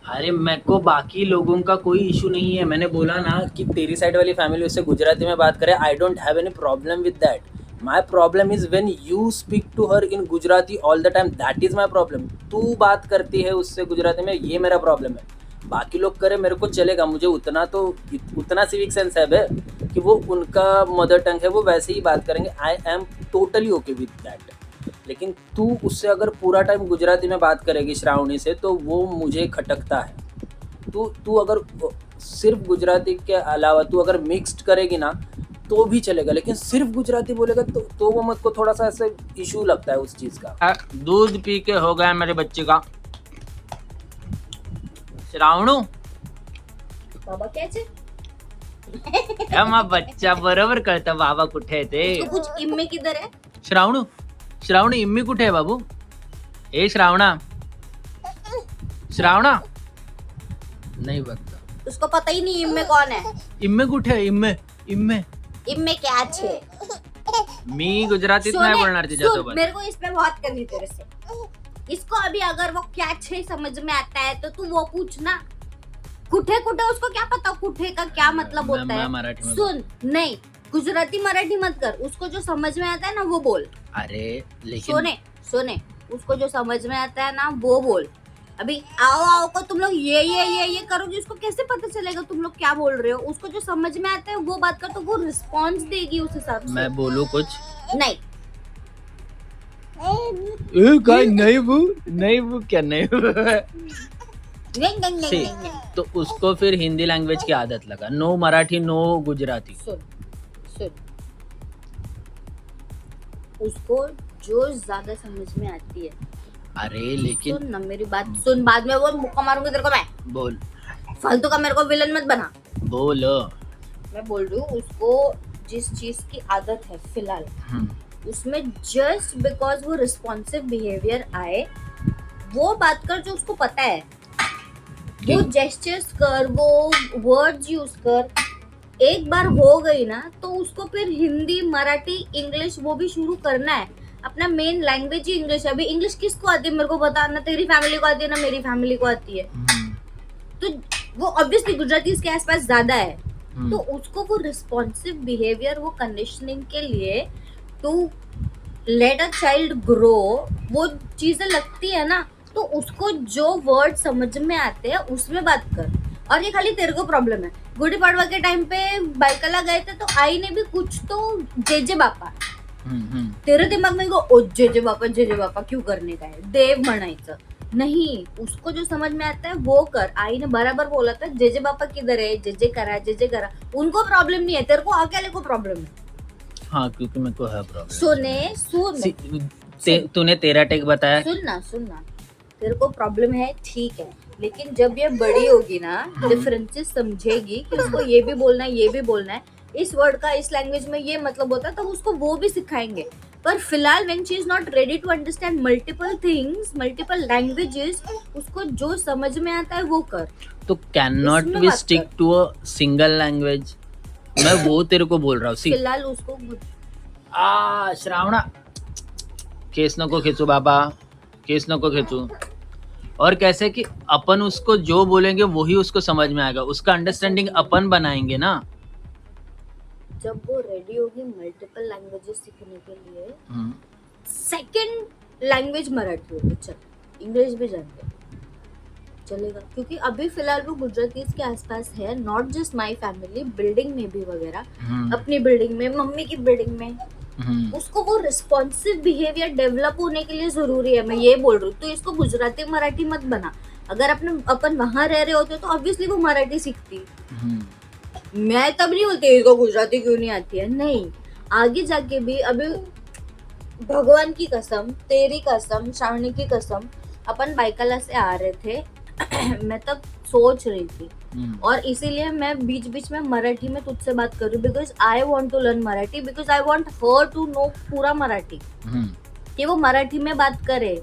अरे मेरे को बाकी लोगों का कोई इशू नहीं है, मैंने बोला ना कि तेरी साइड वाली फैमिली उससे गुजराती में बात करे, I don't have any problem with that. My problem is when you speak to her in Gujarati all the time, that is my problem. तू बात करती है उससे गुजराती में, ये मेरा प्रॉब्लम है। बाकी लोग करे मेरे को चलेगा, मुझे उतना तो उतना सिविक सेंस है बे कि वो उनका मदर टंग है, वो वैसे ही बात करेंगे। I am totally okay with that. लेकिन तू उससे अगर पूरा टाइम गुजराती में बात करेगी श्रावणी से, तो वो मुझे खटकता है। तू तू अगर सिर्फ गुजराती के अलावा तू अगर मिक्स्ड करेगी ना तो भी चलेगा, लेकिन सिर्फ गुजराती बोलेगा तो वो मुझको थोड़ा सा ऐसे इशू लगता है उस चीज़ का। दूध पी के हो गया मेरे बच्चे का। श्रावणू बाबा क्या छे? मा बच्चा बरोबर कळतं बाबा कुठे आहे ते। तो कुछ इम्मे किधर है? श्रावणी इम्मी कुठे आहे बाबू? ए श्रावणा, श्रावणा नाही बघता। उसको पता ही नहीं इम्मे कौन है। इम्मे कुठे आहे? इम्मे इम्मे इम्मे क्या छे? मी गुजरातीत नाही बोलणार तिच्यासोबत। मेरे को इस पे बहुत करनी तेरे से। इसको अभी अगर वो क्या छे समझ में आता है तो तू वो पूछना। कुठे कुठे उसको क्या पता कुठे का क्या मतलब होता है। सुन, नहीं गुजराती मराठी मत कर, उसको जो समझ में आता है ना वो बोल। अरे लेकिन सोने उसको जो समझ में आता है ना वो बोल। अभी आओ आओ को तुम लोग ये करोगे, उसको कैसे पता चलेगा तुम लोग क्या बोल रहे हो? उसको जो समझ में आता है वो बात कर, तो वो रिस्पॉन्स देगी उस हिसाब से। मैं बोलूं कुछ? नहीं नहीं वो क्या नहीं नहीं। तो उसको फिर हिंदी लैंग्वेज की आदत लगा। No Marathi no Gujarati. सुन उसको जो ज्यादा समझ में आती है। अरे लेकिन सुन ना मेरी बात सुन, बाद में वो मुक्का मारूंगी तेरे को मैं। बोल। फालतू का मेरे को विलन मत बना। बोल। मैं बोल रही हूँ उसको जिस चीज की आदत है फिलहाल उसमें जस्ट बिकॉज वो रिस्पॉन्सिव बिहेवियर आए वो बात कर जो उसको पता है। वो जेस्चर्स कर, वो वर्ड्स यूज कर। एक बार हो गई ना तो उसको फिर हिंदी मराठी इंग्लिश वो भी शुरू करना है। अपना मेन लैंग्वेज ही इंग्लिश है। अभी इंग्लिश किसको आती है मेरे को बता, ना तेरी फैमिली को आती है ना मेरी फैमिली को आती है। तो वो ऑब्वियसली गुजराती इसके आसपास ज्यादा है। तो उसको वो रिस्पॉन्सिव बिहेवियर, वो कंडीशनिंग के लिए to let a child grow वो चीजें लगती है ना, तो उसको जो वर्ड समझ में आते हैं उसमें बात कर। और ये खाली तेरे को प्रॉब्लम है। गुड़ी पड़वा के टाइम पे बाइकला गए थे तो आई ने भी कुछ तो जेजे बापा तेरे दिमाग में ओ जेजे बापा क्यों करने का है, देव म्हणायचं नहीं। उसको जो समझ में आता है वो कर। आई ने बराबर बोला था जेजे बापा किधर है, जेजे करा। उनको प्रॉब्लम नहीं है, तेरे को अकेले को प्रॉब्लम है। हाँ क्योंकि मेरे को है प्रॉब्लम। सुन तूने तेरा टेक बताया। सुन ना तेरे को प्रॉब्लम है ठीक है, लेकिन जब ये बड़ी होगी ना डिफरेंसेस समझेगी कि उसको ये भी बोलना है ये भी बोलना है, इस वर्ड का इस लैंग्वेज में ये मतलब होता है, तब उसको वो भी सिखाएंगे। पर फिलहाल when she is not ready to understand multiple things multiple languages, उसको जो समझ में आता है वो कर। तो can not we stick to a single language? मैं वो तेरे को बोल रहा हूँ। फिलहाल उसको श्रावणा केस नको खींचू बाबा, केस नको खींचू। और कैसे कि अपन उसको जो बोलेंगे वही उसको समझ में आएगा, उसका अंडरस्टैंडिंग अपन बनाएंगे ना। जब वो रेडी होगी मल्टीपल लैंग्वेजेस सीखने के लिए, सेकंड लैंग्वेज मराठी होगी, चल इंग्लिश भी जानते चलेगा, क्योंकि अभी फिलहाल वो गुजराती के आसपास है। Not just my family, building में भी वगैरह, अपनी बिल्डिंग में, मम्मी की बिल्डिंग में, उसको वो रिस्पॉन्सिव बिहेवियर डेवलप होने के लिए जरूरी है। मैं ये बोल रही हूँ, तो इसको गुजराती मराठी मत बना। अगर अपन वहां रह रहे होते तो ऑब्वियसली वो मराठी सीखती। मैं तब नहीं बोलती इसको गुजराती क्यों नहीं आती है, नहीं। आगे जाके भी, अभी भगवान की कसम, तेरी कसम, श्रावणी की कसम, अपन बाइकला से आ रहे थे मैं तब सोच रही थी, और इसीलिए मैं बीच बीच में मराठी में तुझसे बात कर रही हूँ, because I want to learn Marathi, because I want her to know पूरा मराठी, कि वो मराठी में बात करे।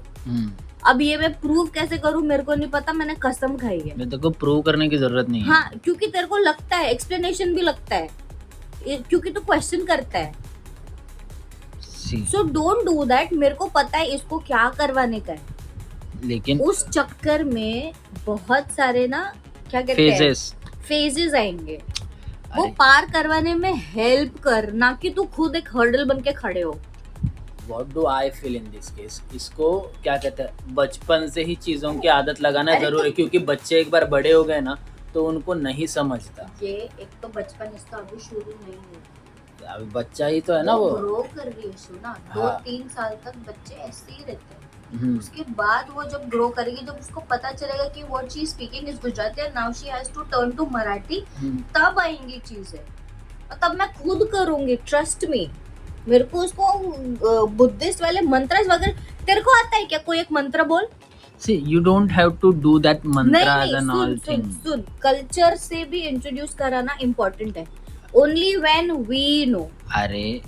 अब ये मैं प्रूव कैसे करूँ मेरे को नहीं पता, मैंने कसम खाई है। तेरे को प्रूव करने की जरूरत नहीं है। हाँ, क्योंकि तेरे को लगता है, एक्सप्लेनेशन भी लगता है, क्योंकि तू क्वेश्चन करता है। So don't do that. मेरे को पता है इसको क्या करवाने का है। लेकिन उस चक्कर में बहुत सारे ना क्या कहते हैं फेजेस आएंगे, वो अरे पार करवाने में हेल्प कर, ना कि तू खुद एक हर्डल बन के खड़े हो। What do I feel in this case, इसको क्या कहते हैं, बचपन से ही चीज़ों की आदत लगाना अरे जरूरी है, क्योंकि बच्चे एक बार बड़े हो गए ना तो उनको नहीं समझता। ये एक तो बचपन इसका अभी शुरू नहीं हुआ, अभी बच्चा ही तो है ना वो। ग्रो कर रही है सुना, हाँ। 2-3 साल तक बच्चे ऐसे ही रहते हैं। हम्म, उसके बाद वो जब ग्रो करेगी, जब उसको पता चलेगा कि what she speaking is Gujarati and now she has to turn to Marathi, तब आएंगी चीजें, और तब मैं खुद करूंगी, ट्रस्ट मी। मेरे को उसको बुद्धिस्ट वाले मंत्र वगैरह, तेरे को आता है क्या कोई एक मंत्र बोल? see you don't have to do that mantras नहीं, and all thing. Soon, culture से भी इंट्रोड्यूस कराना इम्पोर्टेंट है, ओनली व्हेन वी नो। अरे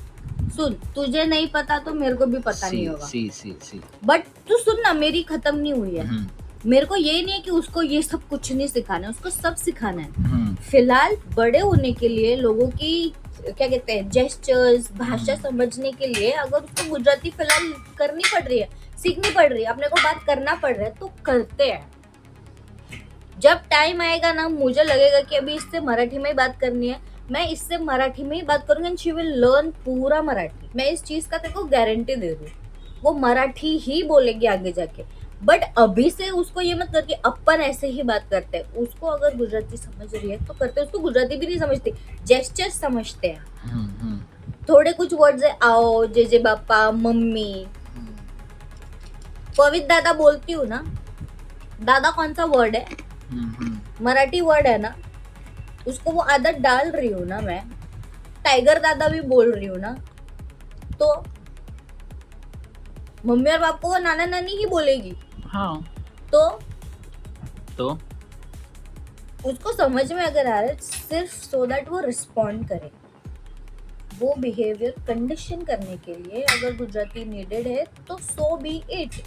सुन, तुझे नहीं पता तो मेरे को भी पता नहीं होगा, सी बट तू सुन ना, मेरी खत्म नहीं हुई है। मेरे को ये नहीं है कि उसको ये सब कुछ नहीं सिखाना है, उसको सब सिखाना है। फिलहाल बड़े होने के लिए लोगों की क्या कहते हैं जेस्चर्स, भाषा समझने के लिए अगर उसको गुजराती फिलहाल करनी पड़ रही है, सीखनी पड़ रही है, अपने को बात करना पड़ रहा है, तो करते हैं। जब टाइम आएगा ना, मुझे लगेगा कि अभी इससे मराठी में ही बात करनी है, मैं इससे मराठी में ही बात करूंगी एंड शी विल लर्न पूरा मराठी। मैं इस चीज का तेरे को गारंटी दे रही हूँ, वो मराठी ही बोलेगी आगे जाके। बट अभी से उसको ये मत कर कि अपन ऐसे ही बात करते हैं। उसको अगर गुजराती समझ रही है तो करते हैं, उसको गुजराती भी नहीं समझती, जेस्चर समझते हैं। थोड़े कुछ वर्ड्स है, आओ, जेजे बापा, मम्मी, पवित दादा बोलती हूँ ना, दादा कौन सा वर्ड है? मराठी वर्ड है ना, उसको वो आदत डाल रही हूँ ना मैं। टाइगर दादा भी बोल रही हूँ ना, तो मम्मी और पापा को नाना नानी ही बोलेगी। हाँ, तो उसको समझ में अगर आ रहा है, सिर्फ सो दैट वो रिस्पॉन्ड करे, वो बिहेवियर कंडीशन करने के लिए अगर गुजराती नीडेड है तो सो बी इट।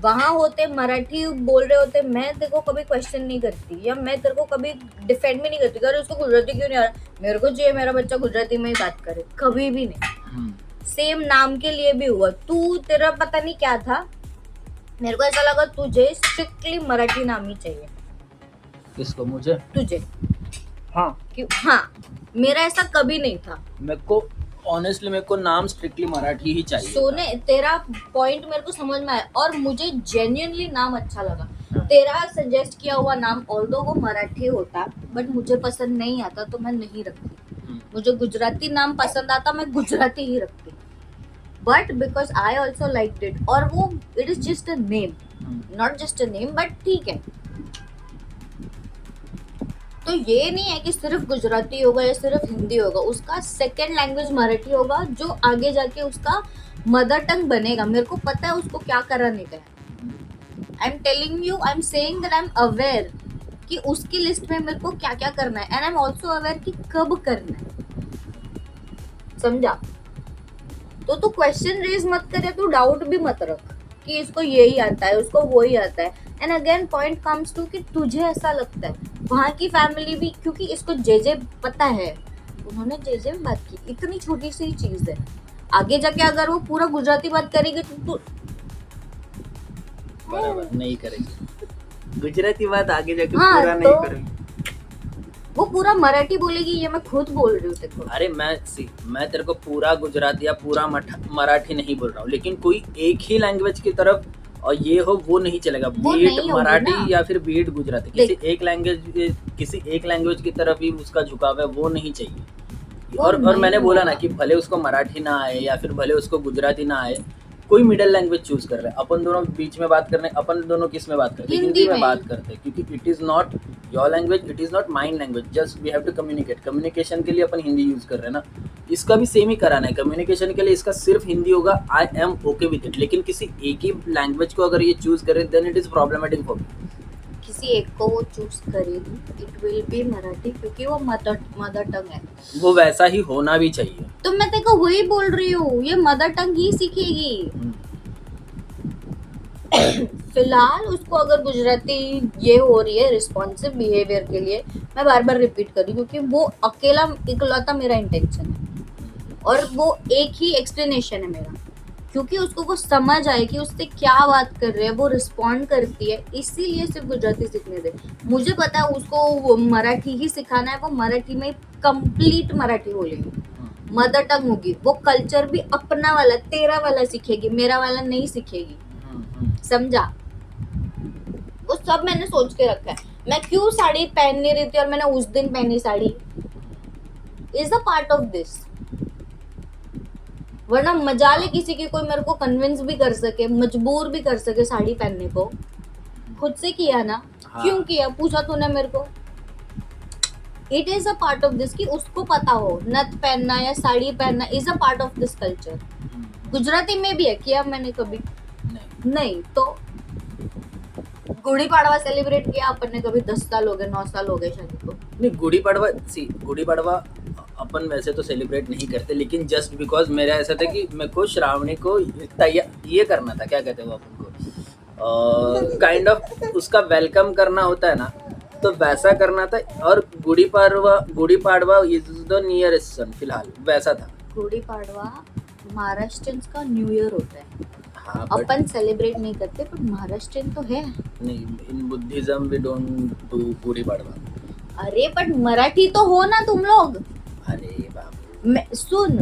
वहां होते मराठी बोल रहे होते, मैं तेरे को कभी क्वेश्चन नहीं करती, या मैं तेरे को कभी डिफेंड भी नहीं करती अरे उसको गुजराती क्यों नहीं आ रहा। मेरे को चाहिए मेरा बच्चा गुजराती में ही बात करे, कभी भी नहीं। सेम नाम के लिए भी हुआ, तू तेरा पता नहीं क्या था, मेरे को ऐसा लगा तुझे स्ट्रिक्टली मराठी नाम ही चाहिए। किसको? मुझे? तुझे? हाँ। क्यों? हाँ, मेरा ऐसा कभी नहीं था। मेरे को ऑनेस्टली मेरे को नाम स्ट्रिक्टली मराठी ही चाहिए। सोने, तेरा पॉइंट मेरे को समझ में आया और मुझे जेन्युइनली नाम अच्छा लगा। तेरा सजेस्ट किया हुआ नाम ऑल्दो वो मराठी होता बट मुझे पसंद नहीं आता तो मैं नहीं रखती। मुझे गुजराती नाम पसंद आता, मैं गुजराती ही रखती, but because I also like it. और वो it is just a name, not just a name, but ठीक है। तो ये नहीं है कि सिर्फ गुजराती होगा या सिर्फ हिंदी होगा, उसका सेकेंड लैंग्वेज मराठी होगा जो आगे जाके उसका मदर टंग बनेगा। मेरे को पता है उसको क्या कराने का है। I am telling you, I am saying that I am aware कि उसकी लिस्ट में मेरे को क्या क्या करना है, and I am also aware कि कब करना है। समझा? तो तू क्वेश्चन रेज मत करे, तू डाउट भी मत रख कि इसको यही आता है, उसको वो ही आता है। And again point comes to कि तुझे ऐसा लगता है, वहाँ की फैमिली भी, क्योंकि इसको जेजे पता है, उन्होंने जेजे में बात की, इतनी छोटी सी चीज है। आगे जाके अगर वो पूरा गुजराती बात करेगी तो बराबर नहीं करेगी, गुजराती बात आगे जाके हाँ, पूरा नहीं करेगी, वो पूरा मराठी बोलेगी। ये मैं खुद बोल रही हूँ तेरे को। अरे मैं तेरे को पूरा गुजराती या पूरा मराठी नहीं बोल रहा हूँ, लेकिन कोई एक ही लैंग्वेज की तरफ और ये हो वो नहीं चलेगा। बीट मराठी या फिर बीट गुजराती, किसी एक लैंग्वेज की तरफ ही उसका झुकाव है, वो नहीं चाहिए। और मैंने बोला ना कि भले उसको मराठी ना आए या फिर भले उसको गुजराती ना आए, कोई मिडिल लैंग्वेज चूज कर रहे हैं। अपन दोनों बीच में बात कर रहे हैं, अपन दोनों किस में बात करते हैं? हिंदी में बात करते हैं, क्योंकि it is not your language, it is not mine language, just we have to communicate. Communication के लिए अपन हिंदी यूज कर रहे हैं ना, इसका भी सेम ही कराना है। कम्युनिकेशन के लिए इसका सिर्फ हिंदी होगा, I am okay with it. लेकिन किसी एक ही लैंग्वेज को अगर ये चूज करें then it is problematic for me. किसी एक को वो चूज करेगी, इट विल बी मराठी, क्योंकि वो मदर टंग है। वो वैसा ही होना भी चाहिए। तो मैं तेरे को वही बोल रही हूँ, ये मदर टंग ही सीखेगी। फिलहाल उसको अगर गुजराती ये हो रही है रिस्पॉन्सिव बिहेवियर के लिए, मैं बार बार रिपीट कर रही हूँ क्योंकि वो अकेला इकलौता मेरा इंटेंशन है और वो एक ही एक्सप्लेनेशन है मेरा, क्योंकि उसको वो समझ आए कि उससे क्या बात कर रहे हैं, वो रिस्पॉन्ड करती है, इसीलिए सिर्फ गुजराती सीखने दे। मुझे पता है उसको वो मराठी ही सिखाना है, वो मराठी में कंप्लीट मराठी बोलेगी, मदर टंग होगी, वो कल्चर भी अपना वाला तेरा वाला सीखेगी, मेरा वाला नहीं सीखेगी, समझा? वो सब मैंने सोच के रखा है। मैं क्यों साड़ी पहन नहीं रही थी और मैंने उस दिन पहनी sari, is a part of this. वरना मजाल किसी की कोई मेरे को कन्विंस भी कर सके, मजबूर भी कर सके साड़ी पहनने को, खुद से किया ना। हाँ। क्यों किया पूछा तूने मेरे को? It is a part of this कि उसको पता हो नथ पहनना या साड़ी पहनना is a part of this culture. Gujarati में भी है, किया मैंने कभी नहीं। तो गुड़ी पाड़वा सेलिब्रेट किया अपन ने कभी? 10 साल हो गए, 9 साल हो गए शादी को। नहीं, गुड़ी पड़वा अपन वैसे तो सेलिब्रेट नहीं करते, लेकिन जस्ट बिकॉज मेरा ऐसा था कि मेरे को श्रावणी को ये करना था, क्या कहते हैं वो अपन को, काइंड ऑफ उसका वेलकम करना होता है ना, तो वैसा करना था। और Gudi Padwa is the nearest सन, फिलहाल वैसा था। गुड़ी पाड़वा महाराष्ट्रियंस का न्यू ईयर होता है। हाँ, अपन सेलिब्रेट नहीं करते, पर महाराष्ट्रियन तो है। नहीं, in Buddhism we don't do Gudi Padwa. अरे बट मराठी तो हो ना तुम लोग। अरे बाबू, सुन,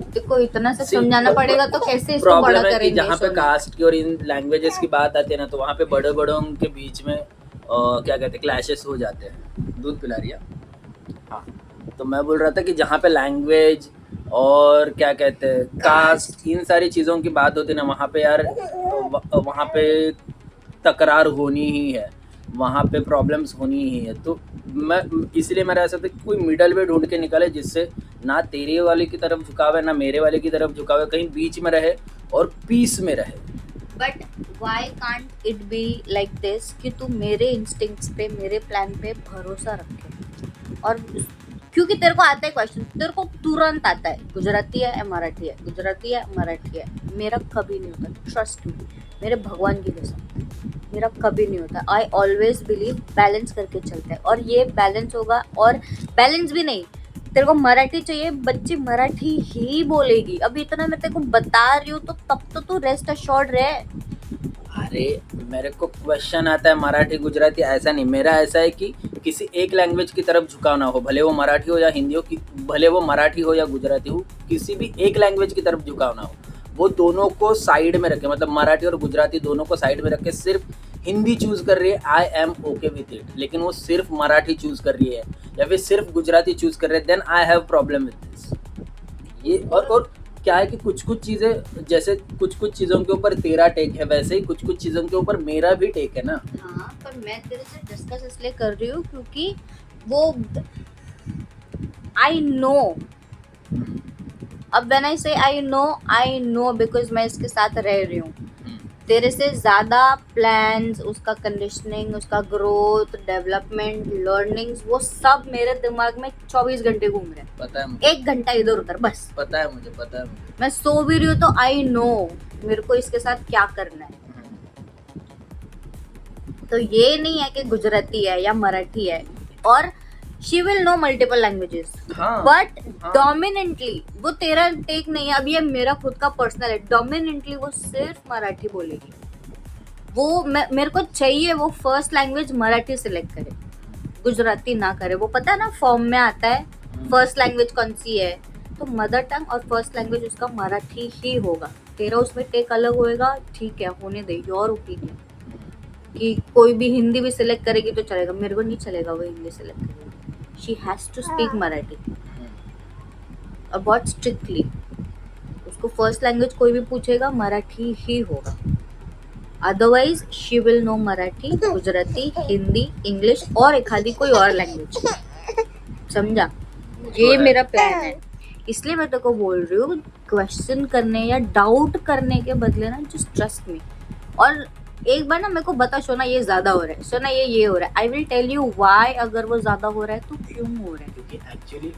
देखो इतना से समझाना पड़ेगा तो कैसे इसको बड़ा करेंगे। जहाँ पे कास्ट की और इन लैंग्वेजेस की बात आती है ना, तो वहाँ पे बड़े बड़ों के बीच में क्या कहते हैं, क्लैशेस हो जाते हैं। दूध पिला रही है? हाँ। तो मैं बोल रहा था कि जहाँ पे लैंग्वेज और क्या कहते हैं कास्ट, इन सारी चीज़ों की बात होती है ना, वहाँ पे यार वहाँ पे तकरार होनी ही है, वहाँ पे प्रॉब्लम्स होनी ही है। तो मैं इसलिए मेरा ऐसा था कि कोई मिडल वे ढूंढ के निकाले जिससे ना तेरे वाले की तरफ झुकावे ना मेरे वाले की तरफ झुकावे, कहीं बीच में रहे और पीस में रहे। But why can't it be like this कि तू मेरे इंस्टिंक्ट्स पे, मेरे प्लान पे भरोसा रखे। और क्योंकि तेरे को आता है क्वेश्चन, तेरे को तुरंत आता है गुजराती है या मराठी है, गुजराती है मराठी है। मेरा कभी नहीं होता, ट्रस्ट मी, मेरे भगवान की कसम, मेरा कभी नहीं होता। आई ऑलवेज बिलीव बैलेंस करके चलता है, और ये बैलेंस होगा। और बैलेंस भी नहीं, तेरे को मराठी चाहिए, बच्ची मराठी ही बोलेगी। अभी इतना मैं तेरे को बता रही हूँ, तो तब तो तू रेस्ट अश्योर्ड रहे। अरे मेरे को क्वेश्चन आता है मराठी गुजराती, ऐसा नहीं। मेरा ऐसा है कि किसी एक लैंग्वेज की तरफ झुकाव ना हो, भले वो मराठी हो या हिंदी हो, भले वो मराठी हो या गुजराती हो, किसी भी एक लैंग्वेज की तरफ झुकाव ना हो। वो दोनों को साइड में रखे, मतलब मराठी और गुजराती दोनों को साइड में रख के सिर्फ हिंदी चूज़ कर रही है, I am okay with it. लेकिन वो सिर्फ मराठी चूज़ कर रही है या फिर सिर्फ गुजराती चूज़ कर रहे हैं, then I have problem with this. ये और क्या है कि कुछ चीज़ें, जैसे कुछ चीज़ों के ऊपर तेरा टेक है, वैसे ही कुछ चीज़ों के ऊपर मेरा भी टेक है ना। हाँ, पर मैं तेरे से डिस्कस इसलिए कर रही हूँ क्योंकि वो आई नो, अब व्हेन आई से आई नो बिकॉज मैं इसके साथ रह रही हूँ। तेरे से ज़्यादा प्लान्स, उसका कंडीशनिंग, उसका ग्रोथ, डेवलपमेंट, लर्निंग्स, वो सब मेरे दिमाग में 24 घंटे घूम रहे हैं। पता है मुझे, 1 घंटा इधर उधर बस। पता है मुझे। मैं सो भी रही हूँ तो आई नो मेरे को इसके साथ क्या करना है। तो ये नहीं है कि गुजराती है या मराठी है, और she will know multiple languages, but dominantly वो तेरा टेक नहीं है। अब ये मेरा खुद का पर्सनल है, डोमिनेंटली वो सिर्फ मराठी बोलेगी। वो मेरे को चाहिए वो फर्स्ट लैंग्वेज मराठी सिलेक्ट करे, गुजराती ना करे। वो पता है ना फॉर्म में आता है फर्स्ट लैंग्वेज कौन सी है, तो मदर टंग और फर्स्ट लैंग्वेज उसका मराठी ही होगा। तेरा उसमें टेक अलग होएगा, ठीक है, होने दे, योर ओपिनियन। कि कोई भी हिंदी भी सिलेक्ट करेगी तो चलेगा, मेरे को नहीं चलेगा वो हिंदी सिलेक्ट करेगी। She has to speak Marathi, और बहुत स्ट्रिक्टली। उसको फर्स्ट लैंग्वेज कोई भी पूछेगा मराठी ही होगा, otherwise she will know Marathi, Gujarati, Hindi, English और एक आधी कोई और लैंग्वेज। समझा? ये मेरा प्लान है। इसलिए मैं तेरे को बोल रही हूँ, क्वेश्चन करने या डाउट करने के बदले ना जस्ट ट्रस्ट मी। और एक बार ना मेरे को बता, सोना ये ज्यादा हो रहा है, सोना ये हो रहा है, I will tell you why. अगर वो ज्यादा हो रहा है तो क्यों हो रहा है? क्योंकि एक्चुअली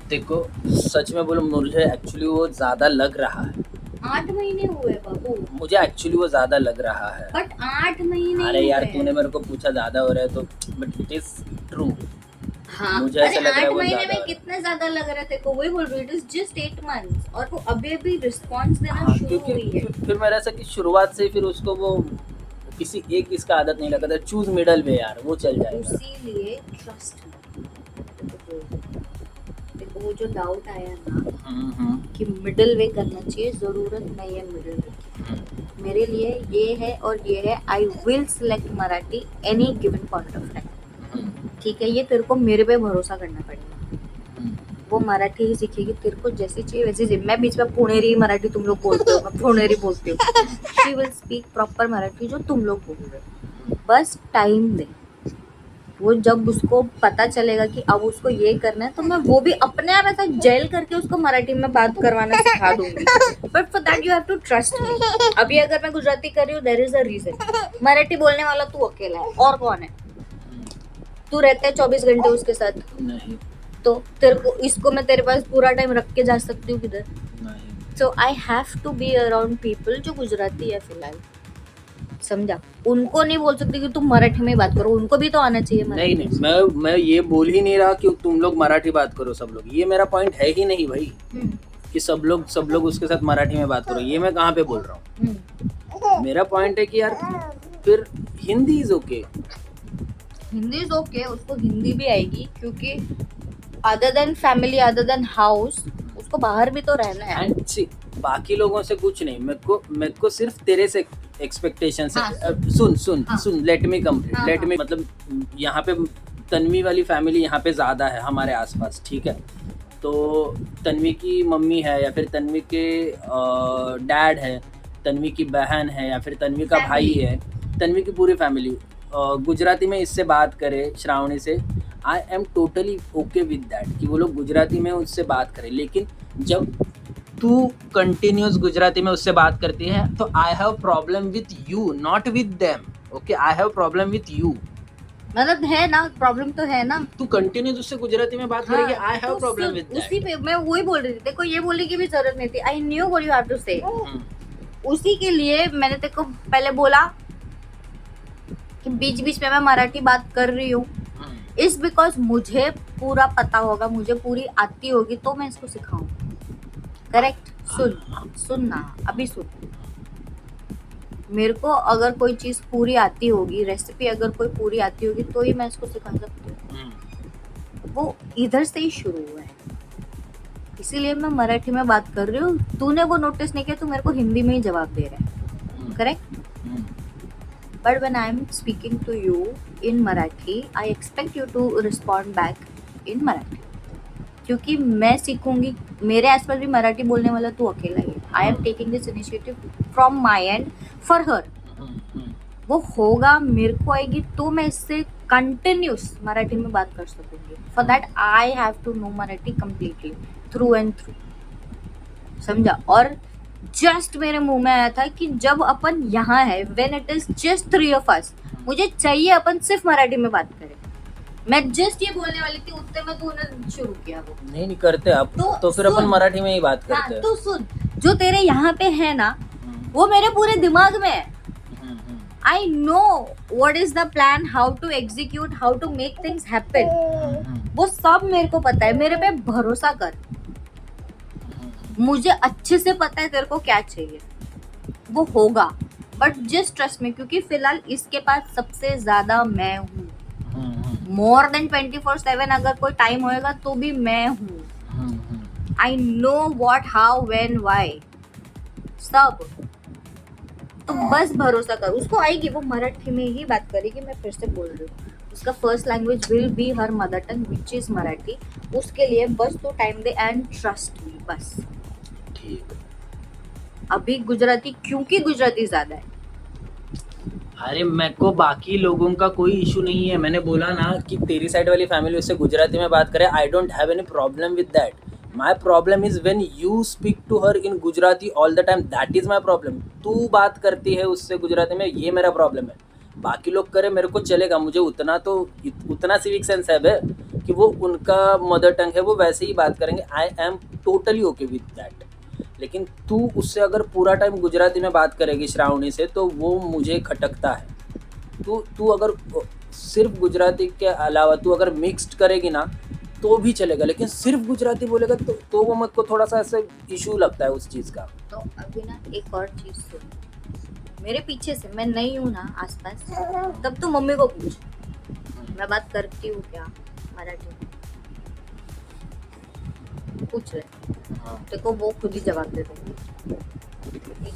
देखो, सच में बोलो, मुझे एक्चुअली वो ज्यादा लग रहा है। 8 महीने हुए बाबू, मुझे एक्चुअली वो ज्यादा लग रहा है। बट 8 महीने। अरे यार, तूने मेरे को पूछा ज्यादा हो रहा है तो, बट इट इज ट्रू। हाँ मुझे अरे ऐसा लग रहा है 8 वो महीने ज्यादा में हो रहा है। कितने ज्यादा लग रहे थे को, वही बोल रही हूँ, इट इज जस्ट 8 मंथ्स और वो अभी अभी रिस्पॉन्स देना हाँ, शुरू क्योंकि हुई है। फिर मेरा ऐसा कि शुरुआत से ही फिर उसको वो किसी एक इसका आदत नहीं लगा था, चूज मिडल वे यार, वो चल जाएगा। उसीलिए ट्रस्ट देखो वो जो डाउट आया ना कि मिडिल वे करना चाहिए, जरूरत नहीं है मिडिल वे की। मेरे लिए ये है और ये है, I will select Marathi any given point of time. ठीक है, ये तेरे को मेरे पे भरोसा करना पड़ेगा। वो मराठी ही सीखेगी, तेरे को जैसी चाहिए वैसी चाहिए। मैं बीच में पुणेरी मराठी तुम लोग बोलते हो, मैं पुणेरी बोलती हूँ, she will speak proper Marathi जो तुम लोग बोल रहे हो। बस टाइम दे, वो जब उसको पता चलेगा कि अब उसको ये करना है, तो मैं वो भी अपने आप ऐसा जेल करके उसको मराठी में बात करवाना सिखा दूंगी। But for that you have to trust me. अभी अगर मैं गुजराती कर रही हूँ, there is a reason. Marathi बोलने वाला तू अकेला है, और कौन है? तू रहता है 24 घंटे उसके साथ, नहीं तो तेरे को इसको मैं तेरे पास पूरा टाइम रख के जा सकती हूँ किधर? नहीं। So I have to be around people जो गुजराती है फिलहाल, समझा? उनको नहीं बोल सकती कि तुम मराठी में बात करो, उनको भी तो आना चाहिए नहीं मराठी। नहीं, मैं ये बोल ही नहीं रहा कि तुम लोग मराठी बात करो सब लोग, ये मेरा पॉइंट है ही नहीं भाई कि सब लोग उसके साथ मराठी में बात करो, ये मैं कहाँ पे बोल रहा हूँ। मेरा पॉइंट है कि यार फिर Hindi is okay. Hindi is okay, उसको हिंदी भी आएगी, क्योंकि other than family, other than house, उसको बाहर भी तो रहना है। एंड सी, बाकी लोगों से कुछ नहीं, मेरे को सिर्फ तेरे से एक्सपेक्टेशन है। हाँ, सुन, लेट मी कंप्लीट, हाँ, लेट हाँ। मी, मतलब यहाँ पे तन्वी वाली फैमिली यहाँ पे ज़्यादा है हमारे आसपास, ठीक है? तो तन्वी की मम्मी है, या फिर तन्वी के डैड है, तन्वी की बहन है, या फिर तन्वी का भाई है, तन्वी की पूरी फैमिली गुजराती में इससे बात करे, श्रावणी से, I am totally okay with that कि वो लोग गुजराती में उससे बात करें। लेकिन जब तू कंटिन्यूस गुजराती में उससे बात करती है, तो आई have problem with you, not with them. Okay, I have problem with you. मतलब है ना, प्रॉब्लम तो है ना। तू कंटिन्यूस उससे गुजराती में बात करेगी, आई हैव तो प्रॉब्लम सुन, विथ उसी दैट। पे मैं वही बोल रही थी, देखो ये बोलने की भी जरूरत नहीं थी। I knew what you have to say. उसी के लिए मैंने तेरे को पहले बोला कि बीच बीच में मैं मराठी बात कर रही हूँ, इस बिकॉज मुझे पूरा पता होगा, मुझे पूरी आती होगी, तो मैं इसको सिखाऊं। करेक्ट? सुन ना, अभी सुन। मेरे को अगर कोई चीज पूरी आती होगी, रेसिपी अगर कोई पूरी आती होगी, तो ही मैं इसको सिखा सकती हूँ। वो इधर से ही शुरू हुआ है, इसीलिए मैं मराठी में बात कर रही हूँ। तूने वो नोटिस नहीं किया, तू मेरे को हिंदी में ही जवाब दे रहा है। Correct? But when I'm speaking to you in Marathi, I expect you to respond back in Marathi. क्योंकि मैं सीखूंगी, मेरे आसपास भी मराठी बोलने वाला तू अकेला ही है। I am taking this initiative from my and for her. वो होगा, मेरे को आएगी, तो मैं इससे कंटिन्यूस मराठी में बात कर सकूंगी। For that I have to know Marathi completely, through and through. समझा? और जस्ट मेरे मुंह में आया था कि जब अपन यहाँ है, when it is just 3 of us, मुझे चाहिए अपन सिर्फ मराठी में बात करें। मैं जस्ट ये बोलने वाली थी, उतने में तूने शुरू किया वो। नहीं करते अब तो फिर अपन मराठी में ही बात करते हैं। तो सुन, जो तेरे यहाँ पे है ना, वो मेरे पूरे दिमाग में है। I know what is the plan, how to execute, how to make things happen. वो सब मेरे को पता है, मेरे पे भरोसा कर। मुझे अच्छे से पता है तेरे को क्या चाहिए, वो होगा। बट जस्ट ट्रस्ट में, क्योंकि फिलहाल इसके पास सबसे ज्यादा मैं हूँ। मोर देन 24/7 अगर कोई टाइम होएगा तो भी मैं हूँ। आई know what, how, when, why, सब। तो बस भरोसा कर, उसको आएगी, वो मराठी में ही बात करेगी। मैं फिर से बोल रही हूँ, उसका first language will be her mother tongue, which is Marathi. उसके लिए बस तो time they and trust me, बस। ठीक। अभी गुजराती, क्योंकि गुजराती ज्यादा है। अरे मेरे को बाकी लोगों का कोई इशू नहीं है, मैंने बोला ना कि तेरी साइड वाली फैमिली उससे गुजराती में बात करे, I don't have any problem with that. My problem is when you speak to her in Gujarati all the time, that is my problem. तू बात करती है उससे गुजराती में, ये मेरा प्रॉब्लम है। बाकी लोग करे मेरे को चलेगा, मुझे उतना सिविक सेंस है बे कि वो उनका मदर टंग है, वो वैसे ही बात करेंगे। I am totally okay with that. लेकिन तू उससे अगर पूरा टाइम गुजराती में बात करेगी श्रावणी से, तो वो मुझे खटकता है। तू अगर सिर्फ गुजराती के अलावा तू अगर मिक्स्ड करेगी ना तो भी चलेगा, लेकिन सिर्फ गुजराती बोलेगा तो वो मेरे को थोड़ा सा ऐसे इशू लगता है उस चीज़ का। तो अभी ना एक और चीज सुन, मेरे पीछे से, मैं नहीं हूँ ना आसपास, तब तू मम्मी को पूछ मैं बात करती हूँ क्या मराठी में, पूछ ले, देखो वो खुद ही जवाब दे देंगे।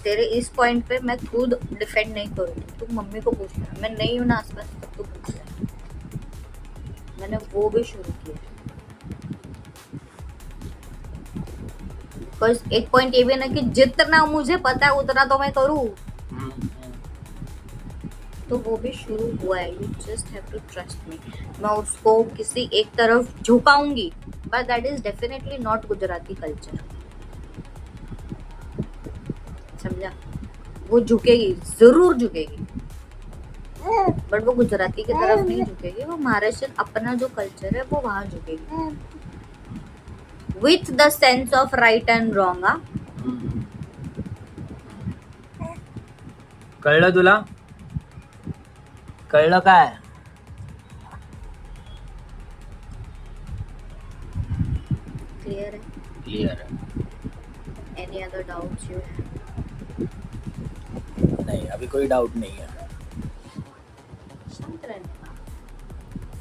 तेरे इस पॉइंट पे मैं खुद डिफेंड नहीं करूँगी, तू मम्मी को पूछ ले, मैं नहीं हूँ ना आसपास, तब तू पूछ ले। मैंने वो भी शुरू किया, बिकॉज एक पॉइंट ये भी है ना कि जितना मुझे पता है उतना तो मैं करूँ, तो वो भी शुरू हुआ है। You just have to trust me. मैं उसको किसी एक तरफ झुकाऊंगी, but that is definitely not Gujarati culture, समझा? वो झुकेगी, जरूर झुकेगी, बट वो गुजराती की तरफ नहीं झुकेगी, वो महाराष्ट्र अपना जो कल्चर है वो वहां झुकेगी, with the sense of right and wrong. कळलं तुला? कळलं काय? क्लियर है? क्लियर है। Any other doubts you have? नहीं, अभी कोई डाउट नहीं है। शांत रहने का,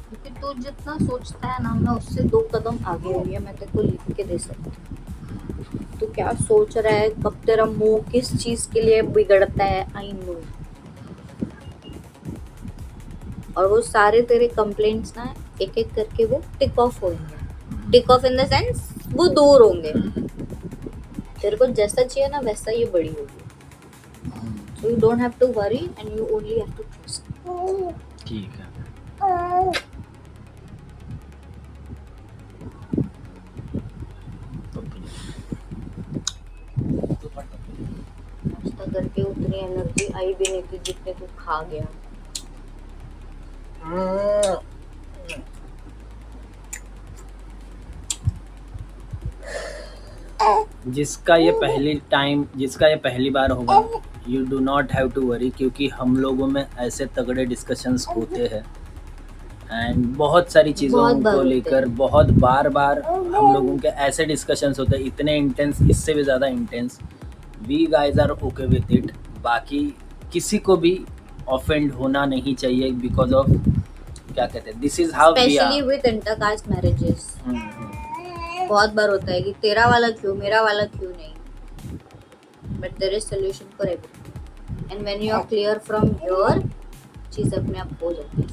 क्योंकि तू जितना सोचता है ना, मैं उससे 2 कदम आगे हुई है, मैं तेरे को लिख के दे सकती हूँ। तू क्या सोच रहा है, कब तेरा मुंह किस चीज के लिए बिगड़ता है, आई नो। और वो सारे तेरे कंप्लेंट्स ना एक एक करके वो टिक ऑफ होंगे, टिक ऑफ इन द सेंस वो दूर होंगे। तेरे को जैसा चाहिए ना वैसा ये बड़ी होगी, so you don't have to worry and you only have to trust. ठीक है। नाश्ता करके उतनी एनर्जी आई भी नहीं थी जितने तू खा गया। जिसका ये पहली बार होगा, you do not have to worry, क्योंकि हम लोगों में ऐसे तगड़े डिस्कशंस होते हैं एंड बहुत सारी चीज़ों बहुत बार को होते लेकर बहुत बार हम लोगों के ऐसे डिस्कशंस होते हैं, इतने इंटेंस, इससे भी ज़्यादा intense. We guys are okay with it. बाकी किसी को भी ऑफेंड होना नहीं चाहिए, बिकॉज ऑफ क्या कहते हैं, this is how we specially are. With intercaste marriages बहुत बार होता है कि तेरा वाला क्यों, मेरा वाला क्यों नहीं, but there is solution for everything, and when you are clear from your, चीज अपने आप हो जाती है।